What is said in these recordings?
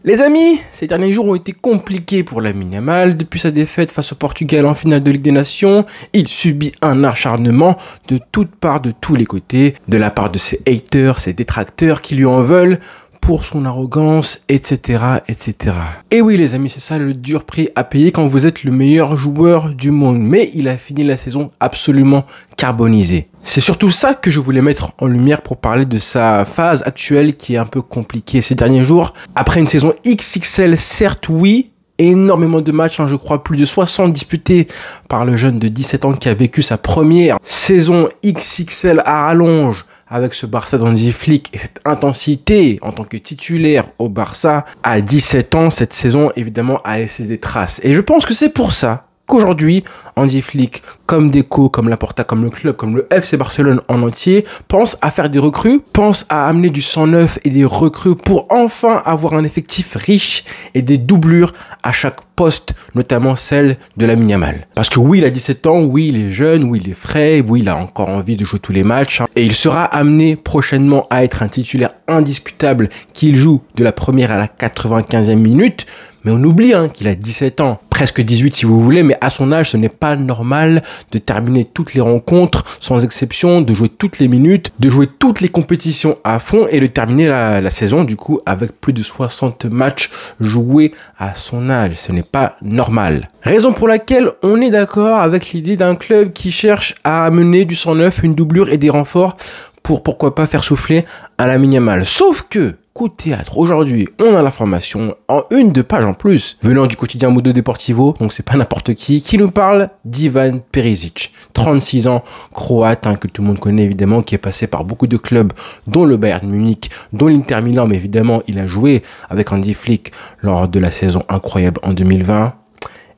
Les amis, ces derniers jours ont été compliqués pour Lamine Yamal. Depuis sa défaite face au Portugal en finale de Ligue des Nations, il subit un acharnement de toutes parts, de tous les côtés, de la part de ses haters, ses détracteurs qui lui en veulent pour son arrogance, etc., etc. Et oui les amis, c'est ça le dur prix à payer quand vous êtes le meilleur joueur du monde. Mais il a fini la saison absolument carbonisé. C'est surtout ça que je voulais mettre en lumière pour parler de sa phase actuelle qui est un peu compliquée ces derniers jours. Après une saison XXL, certes oui, énormément de matchs, je crois plus de 60 disputés par le jeune de 17 ans qui a vécu sa première saison XXL à rallonge avec ce Barça d'Hansi Flick et cette intensité en tant que titulaire au Barça à 17 ans, cette saison évidemment a laissé des traces. Et je pense que c'est pour ça qu'aujourd'hui, Hansi Flick, comme Deco, comme Laporta, comme le club, comme le FC Barcelone en entier, pense à faire des recrues, pense à amener du sang neuf et des recrues pour enfin avoir un effectif riche et des doublures à chaque poste, notamment celle de Lamine Yamal. Parce que oui, il a 17 ans, oui, il est jeune, oui, il est frais, oui, il a encore envie de jouer tous les matchs. Et il sera amené prochainement à être un titulaire indiscutable qu'il joue de la première à la 95e minute. Mais on oublie qu'il a 17 ans, presque 18 si vous voulez, mais à son âge, ce n'est pas normal de terminer toutes les rencontres sans exception, de jouer toutes les minutes, de jouer toutes les compétitions à fond et de terminer la saison du coup avec plus de 60 matchs joués à son âge. Ce n'est pas normal. Raison pour laquelle on est d'accord avec l'idée d'un club qui cherche à amener du sang neuf, une doublure et des renforts pour pourquoi pas faire souffler un Lamine Yamal. Sauf que coup de théâtre, aujourd'hui, on a l'information en une de page en plus, venant du quotidien Mundo Deportivo, donc c'est pas n'importe qui nous parle d'Ivan Perisic, 36 ans, croate, que tout le monde connaît évidemment, qui est passé par beaucoup de clubs, dont le Bayern Munich, dont l'Inter Milan, mais évidemment, il a joué avec Hansi Flick lors de la saison incroyable en 2020.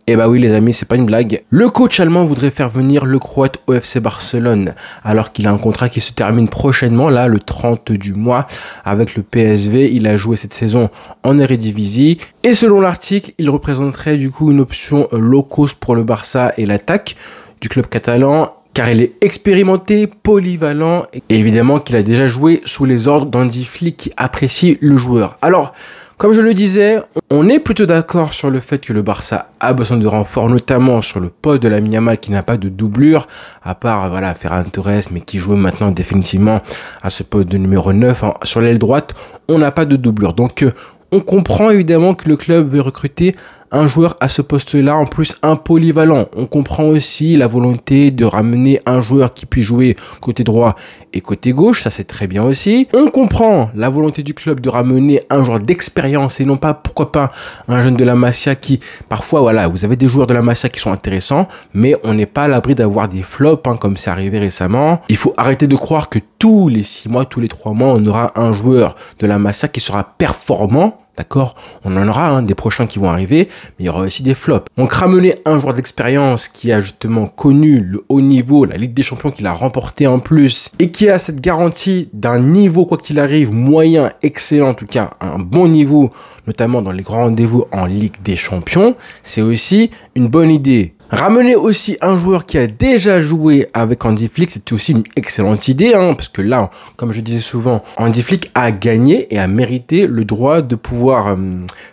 Et bah oui les amis, c'est pas une blague. Le coach allemand voudrait faire venir le croate au FC Barcelone alors qu'il a un contrat qui se termine prochainement, là le 30 du mois avec le PSV. Il a joué cette saison en Eredivisie et selon l'article, il représenterait du coup une option low cost pour le Barça et l'attaque du club catalan, car il est expérimenté, polyvalent et évidemment qu'il a déjà joué sous les ordres d'Hansi Flick qui apprécie le joueur. Alors, comme je le disais, on est plutôt d'accord sur le fait que le Barça a besoin de renforts, notamment sur le poste de Lamine Yamal qui n'a pas de doublure, à part Ferran Torres, mais qui joue maintenant définitivement à ce poste de numéro 9. Sur l'aile droite, on n'a pas de doublure. Donc, on comprend évidemment que le club veut recruter un joueur à ce poste-là, en plus un polyvalent. On comprend aussi la volonté de ramener un joueur qui puisse jouer côté droit et côté gauche, ça c'est très bien aussi. On comprend la volonté du club de ramener un joueur d'expérience et non pas, pourquoi pas, un jeune de la Masia qui, parfois, vous avez des joueurs de la Masia qui sont intéressants, mais on n'est pas à l'abri d'avoir des flops, comme c'est arrivé récemment. Il faut arrêter de croire que tous les 6 mois, tous les 3 mois, on aura un joueur de la Masia qui sera performant. D'accord, on en aura des prochains qui vont arriver, mais il y aura aussi des flops. Donc ramener un joueur d'expérience qui a justement connu le haut niveau, la Ligue des Champions qu'il a remporté en plus, et qui a cette garantie d'un niveau, quoi qu'il arrive, moyen, excellent en tout cas, un bon niveau, notamment dans les grands rendez-vous en Ligue des Champions, c'est aussi une bonne idée. Ramener aussi un joueur qui a déjà joué avec Hansi Flick, c'est aussi une excellente idée, parce que là, comme je disais souvent, Hansi Flick a gagné et a mérité le droit de pouvoir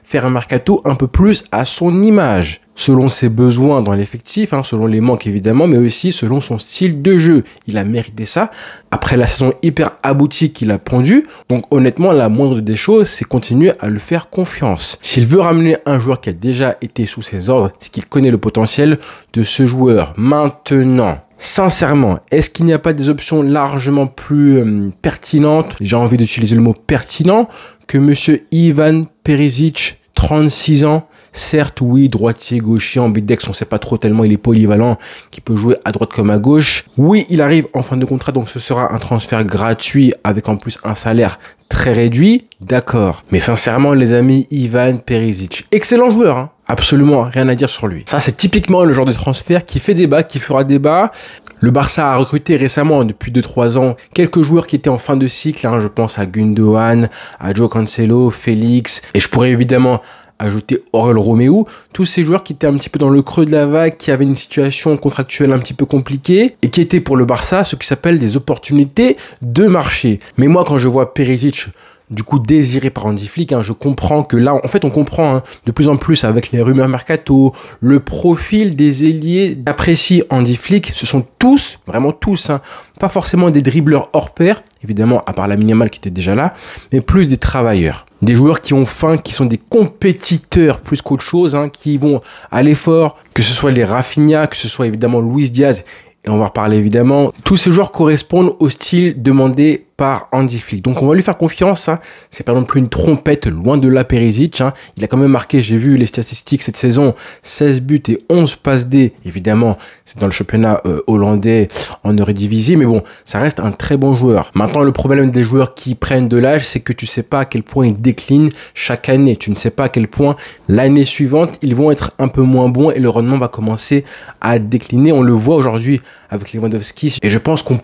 faire un mercato un peu plus à son image, selon ses besoins dans l'effectif, selon les manques évidemment, mais aussi selon son style de jeu. Il a mérité ça après la saison hyper aboutie qu'il a pondue. Donc honnêtement, la moindre des choses, c'est continuer à le faire confiance. S'il veut ramener un joueur qui a déjà été sous ses ordres, c'est qu'il connaît le potentiel de ce joueur. Maintenant, sincèrement, est-ce qu'il n'y a pas des options largement plus pertinentes, j'ai envie d'utiliser le mot pertinent, que monsieur Ivan Perisic, 36 ans, certes, oui, droitier, gaucher, ambidex, on sait pas trop tellement il est polyvalent, qui peut jouer à droite comme à gauche. Oui, il arrive en fin de contrat, donc ce sera un transfert gratuit avec en plus un salaire très réduit, d'accord. Mais sincèrement, les amis, Ivan Perisic, excellent joueur, absolument rien à dire sur lui. Ça, c'est typiquement le genre de transfert qui fait débat, qui fera débat. Le Barça a recruté récemment, depuis 2-3 ans, quelques joueurs qui étaient en fin de cycle. Je pense à Gundogan, à João Cancelo, Félix, et je pourrais évidemment ajouter Oriol Romeu, tous ces joueurs qui étaient un petit peu dans le creux de la vague, qui avaient une situation contractuelle un petit peu compliquée et qui étaient pour le Barça ce qui s'appelle des opportunités de marché. Mais moi, quand je vois Perisic du coup désiré par Hansi Flick. Je comprends que là, en fait, on comprend de plus en plus avec les rumeurs mercato, le profil des ailiers apprécient Hansi Flick. Ce sont tous, vraiment tous, pas forcément des dribbleurs hors pair, évidemment, à part Lamine Yamal qui était déjà là, mais plus des travailleurs. Des joueurs qui ont faim, qui sont des compétiteurs plus qu'autre chose, qui vont à l'effort, que ce soit les Rafinha, que ce soit évidemment Luis Diaz, et on va reparler évidemment. Tous ces joueurs correspondent au style demandé par Hansi Flick. Donc on va lui faire confiance. C'est pas non plus une trompette, loin de là Perisic. Il a quand même marqué, j'ai vu les statistiques cette saison, 16 buts et 11 passes D. Évidemment, c'est dans le championnat hollandais en Eredivisie, mais bon, ça reste un très bon joueur. Maintenant, le problème des joueurs qui prennent de l'âge, c'est que tu sais pas à quel point ils déclinent chaque année. Tu ne sais pas à quel point l'année suivante, ils vont être un peu moins bons et le rendement va commencer à décliner. On le voit aujourd'hui avec Lewandowski. Et je pense qu'on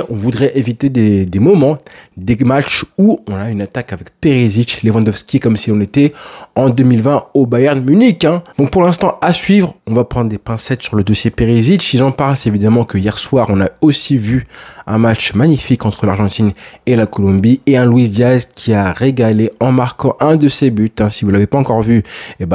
voudrait éviter des moments, des matchs où on a une attaque avec Perisic, Lewandowski, comme si on était en 2020 au Bayern Munich. Donc pour l'instant, à suivre, on va prendre des pincettes sur le dossier Perisic. Si j'en parle, c'est évidemment que hier soir, on a aussi vu un match magnifique entre l'Argentine et la Colombie et un Luis Diaz qui a régalé en marquant un de ses buts. Si vous l'avez pas encore vu,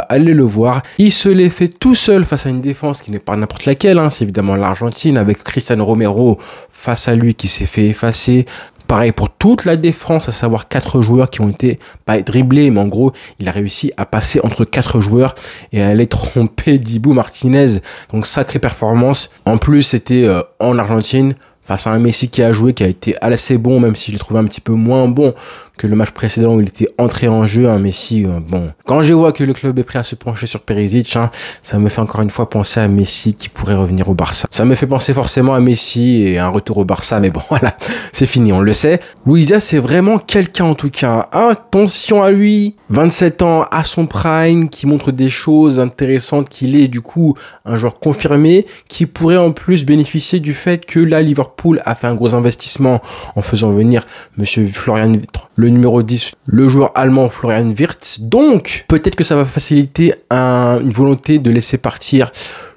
allez le voir. Il se l'est fait tout seul face à une défense qui n'est pas n'importe laquelle. C'est évidemment l'Argentine avec Cristiano Romero face à lui qui s'est fait effacer. Pareil pour toute la défense, à savoir 4 joueurs qui ont été, pas dribblés, mais en gros, il a réussi à passer entre 4 joueurs et à aller tromper Dibu Martinez. Donc, sacrée performance. En plus, c'était en Argentine, face à un Messi qui a joué, qui a été assez bon, même si je l'ai trouvé un petit peu moins bon que le match précédent où il était entré en jeu. Un Messi, bon. Quand je vois que le club est prêt à se pencher sur Perisic, ça me fait encore une fois penser à Messi qui pourrait revenir au Barça. Ça me fait penser forcément à Messi et à un retour au Barça, mais bon, voilà, c'est fini, on le sait. Luis Diaz, c'est vraiment quelqu'un en tout cas. Attention à lui, 27 ans, à son prime, qui montre des choses intéressantes, qu'il est du coup un joueur confirmé, qui pourrait en plus bénéficier du fait que là, Liverpool a fait un gros investissement en faisant venir monsieur Florian Wirtz, le numéro 10, le joueur allemand Florian Wirtz. Donc, peut-être que ça va faciliter une volonté de laisser partir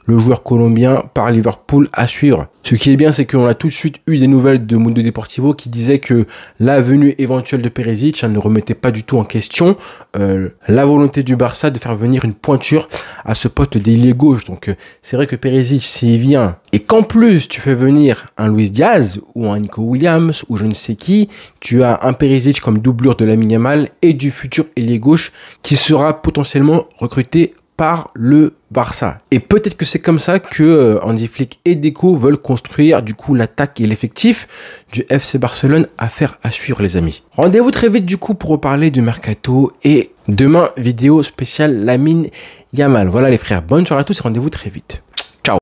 le joueur colombien par Liverpool à suivre. Ce qui est bien, c'est qu'on a tout de suite eu des nouvelles de Mundo Deportivo qui disaient que la venue éventuelle de Perisic ne remettait pas du tout en question la volonté du Barça de faire venir une pointure à ce poste d'ailier gauche. Donc c'est vrai que Perisic, s'il vient et qu'en plus tu fais venir un Luis Diaz ou un Nico Williams ou je ne sais qui, tu as un Perisic comme doublure de Lamine Yamal et du futur ailier gauche qui sera potentiellement recruté par le Barça. Et peut-être que c'est comme ça que Hansi Flick et Deco veulent construire du coup l'attaque et l'effectif du FC Barcelone. Affaire à suivre les amis. Rendez-vous très vite du coup pour reparler du mercato et demain vidéo spéciale Lamine Yamal. Voilà les frères, bonne soirée à tous et rendez-vous très vite.